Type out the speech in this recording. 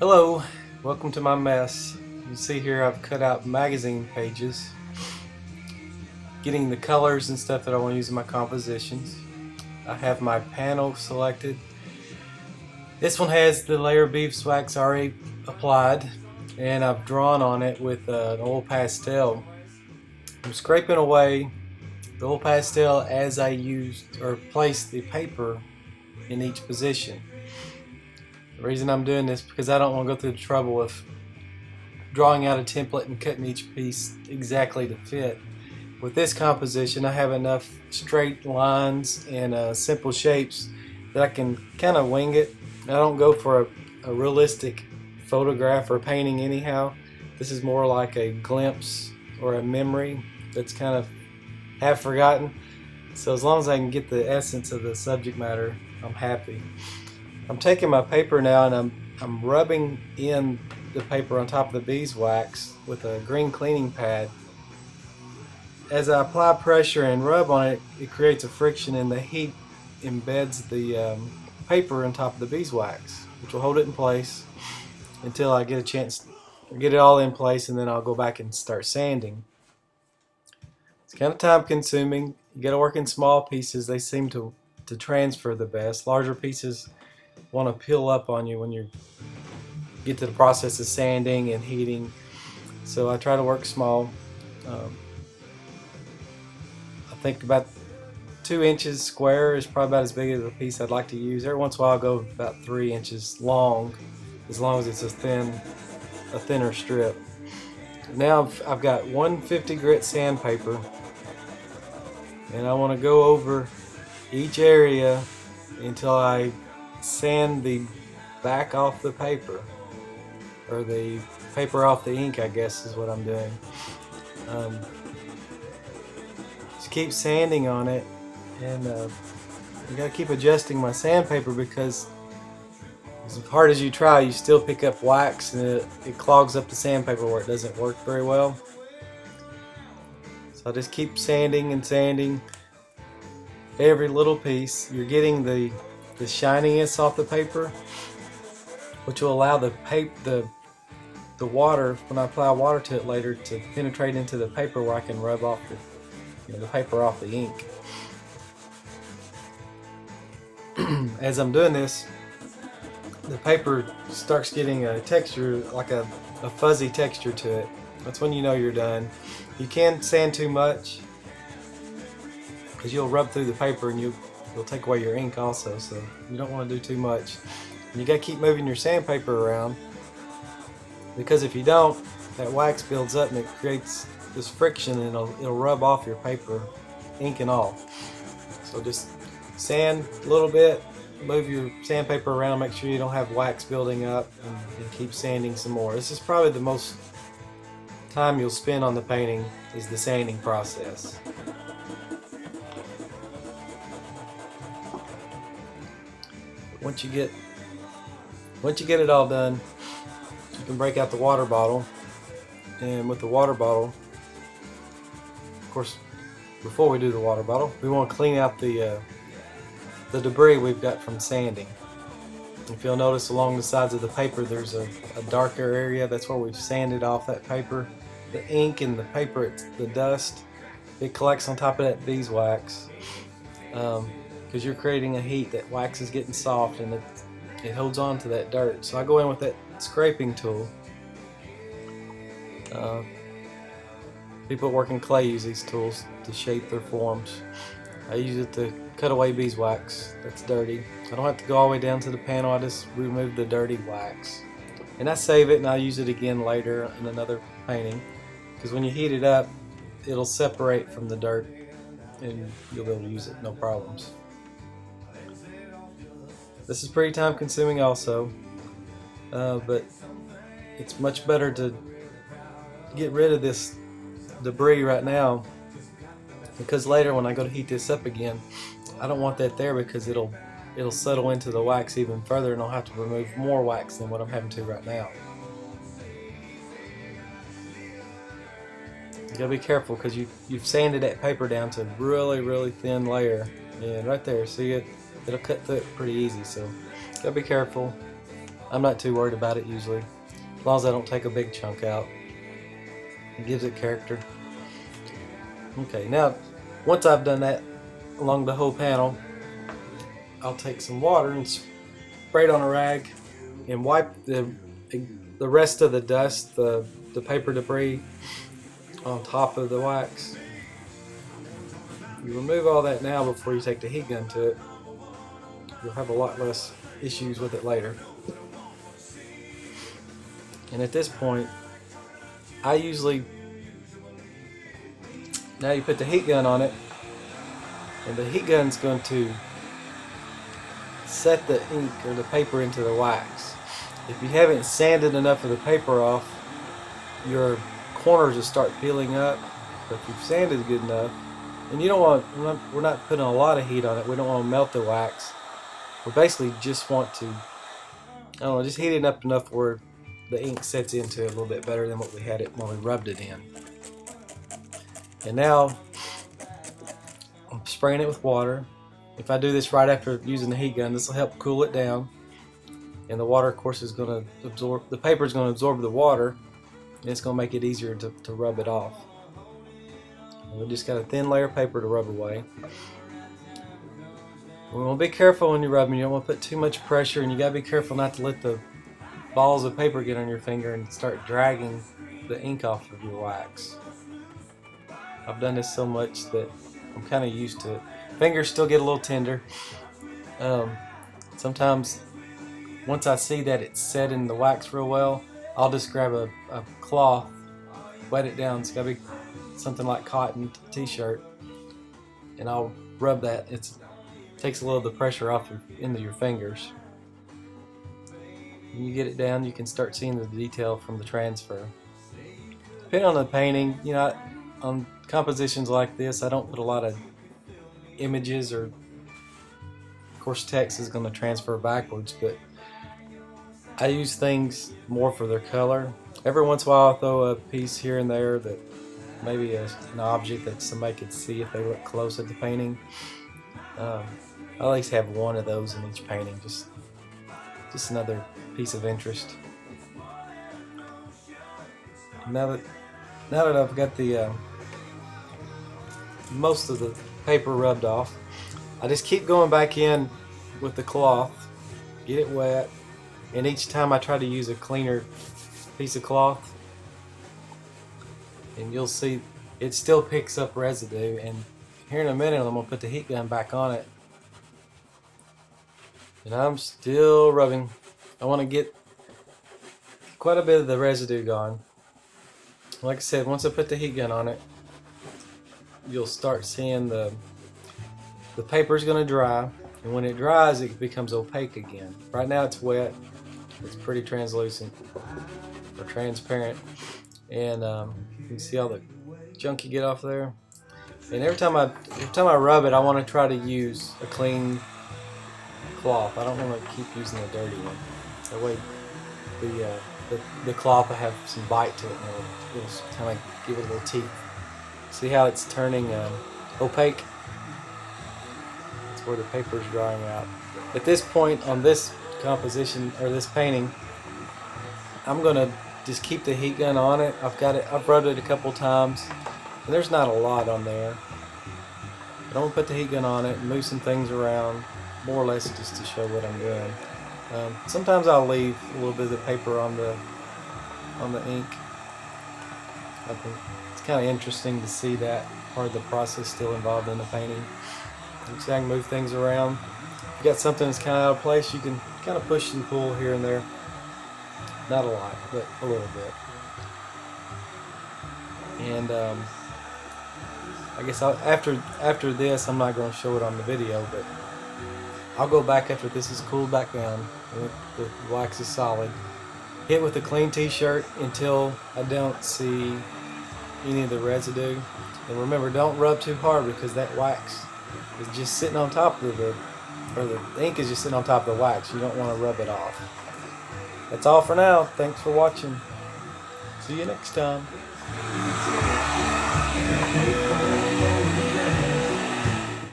Hello, welcome to my mess. You see here I've cut out magazine pages, getting the colors and stuff that I want to use in my compositions. I have my panel selected. This one has the layer of beeswax already applied, and I've drawn on it with an oil pastel. I'm scraping away the oil pastel as I used or placed the paper in each position. The reason I'm doing this is because I don't want to go through the trouble of drawing out a template and cutting each piece exactly to fit. With this composition, I have enough straight lines and simple shapes that I can kind of wing it. I don't go for a realistic photograph or painting anyhow. This is more like a glimpse or a memory that's kind of half forgotten. So as long as I can get the essence of the subject matter, I'm happy. I'm taking my paper now and I'm rubbing in the paper on top of the beeswax with a green cleaning pad. As I apply pressure and rub on it, it creates a friction, and the heat embeds the paper on top of the beeswax, which will hold it in place until I get a chance to get it all in place, and then I'll go back and start sanding. It's kind of time consuming. You got to work in small pieces. They seem to transfer the best. Larger pieces want to peel up on you when you get to the process of sanding and heating. So I try to work small. I think about 2 inches square is probably about as big as a piece I'd like to use. Every once in a while I'll go about 3 inches long as it's a thinner strip. Now I've got 150 grit sandpaper, and I want to go over each area until I sand the back off the paper, or the paper off the ink, I guess is what I'm doing. Just keep sanding on it, and you gotta keep adjusting my sandpaper, because as hard as you try, you still pick up wax, and it clogs up the sandpaper where it doesn't work very well. So I just keep sanding and sanding every little piece. You're getting the shininess off the paper, which will allow the water, when I apply water to it later, to penetrate into the paper where I can rub off the paper off the ink. As I'm doing this, the paper starts getting a texture, like a fuzzy texture to it. That's when you know you're done. You can't sand too much, because you'll rub through the paper and you'll take away your ink also, so you don't want to do too much. And you got to keep moving your sandpaper around, because if you don't, that wax builds up and it creates this friction, and it'll rub off your paper, ink and all. So just sand a little bit, move your sandpaper around, make sure you don't have wax building up, and keep sanding some more. This is probably the most time you'll spend on the painting, is the sanding process. Once you get it all done, you can break out the water bottle, and with the water bottle, of course, before we do the water bottle, we want to clean out the debris we've got from sanding. If you'll notice, along the sides of the paper there's a darker area. That's where we've sanded off that paper. The ink and the paper, the dust, it collects on top of that beeswax, because you're creating a heat. That wax is getting soft, and it holds on to that dirt. So I go in with that scraping tool. People working clay use these tools to shape their forms. I use it to cut away beeswax that's dirty. I don't have to go all the way down to the panel. I just remove the dirty wax, and I save it, and I use it again later in another painting, because when you heat it up, it'll separate from the dirt and you'll be able to use it no problems. This is pretty time consuming also, but it's much better to get rid of this debris right now, because later when I go to heat this up again, I don't want that there, because it'll settle into the wax even further, and I'll have to remove more wax than what I'm having to right now. You gotta be careful, because you've sanded that paper down to a really thin layer, and right there, see it, it'll cut through it pretty easy, so gotta be careful. I'm not too worried about it usually, as long as I don't take a big chunk out. It gives it character. Okay, now once I've done that along the whole panel, I'll take some water and spray it on a rag and wipe the rest of the dust, the paper debris on top of the wax. You remove all that now before you take the heat gun to it. You'll have a lot less issues with it later. And at this point, I usually, now you put the heat gun on it, and the heat gun's going to set the ink or the paper into the wax. If you haven't sanded enough of the paper off, your corners will start peeling up. But if you've sanded good enough, and you don't want, we're not putting a lot of heat on it, we don't want to melt the wax. We basically just want to, I don't know, just heat it up enough where the ink sets into it a little bit better than what we had it when we rubbed it in. And now I'm spraying it with water. If I do this right after using the heat gun, this will help cool it down. And the water, of course, is going to absorb, the paper is going to absorb the water, and it's going to make it easier to rub it off. And we just got a thin layer of paper to rub away. We want to be careful when you're rubbing. You don't want to put too much pressure, and you got to be careful not to let the balls of paper get on your finger and start dragging the ink off of your wax. I've done this so much that I'm kind of used to it. Fingers still get a little tender. Sometimes once I see that it's set in the wax real well, I'll just grab a cloth, wet it down. It's got to be something like cotton t-shirt, and I'll rub that. It takes a little of the pressure off into your fingers. When you get it down, you can start seeing the detail from the transfer. Depending on the painting, you know, on compositions like this, I don't put a lot of images, or of course text is going to transfer backwards, but I use things more for their color. Every once in a while I'll throw a piece here and there that maybe an object that somebody could see if they look close at the painting. I at least have one of those in each painting, just another piece of interest. Now that I've got the most of the paper rubbed off, I just keep going back in with the cloth, get it wet, and each time I try to use a cleaner piece of cloth, and you'll see it still picks up residue. And here in a minute I'm going to put the heat gun back on it, and I'm still rubbing. I want to get quite a bit of the residue gone. Like I said, once I put the heat gun on it, you'll start seeing the paper's going to dry, and when it dries it becomes opaque again. Right now it's wet, it's pretty translucent or transparent, and you can see all the junk you get off there. And every time I rub it, I want to try to use a clean cloth. I don't want to keep using a dirty one. That way the cloth will have some bite to it, and it'll kind of give it a little teeth. See how it's turning opaque? That's where the paper is drying out. At this point on this composition, or this painting, I'm gonna just keep the heat gun on it. I've rubbed it a couple times, and there's not a lot on there. But I'm gonna put the heat gun on it and move some things around, more or less just to show what I'm doing. Sometimes I'll leave a little bit of the paper on the ink. I think it's kind of interesting to see that part of the process still involved in the painting. You see, I can move things around. If you got something that's kind of out of place, you can kind of push and pull here and there. Not a lot, but a little bit. And I guess after this, I'm not going to show it on the video, but I'll go back after this is cooled back down and the wax is solid. Hit with a clean t-shirt until I don't see any of the residue. And remember, don't rub too hard, because that wax is just sitting on top of the ink is just sitting on top of the wax. You don't want to rub it off. That's all for now. Thanks for watching. See you next time.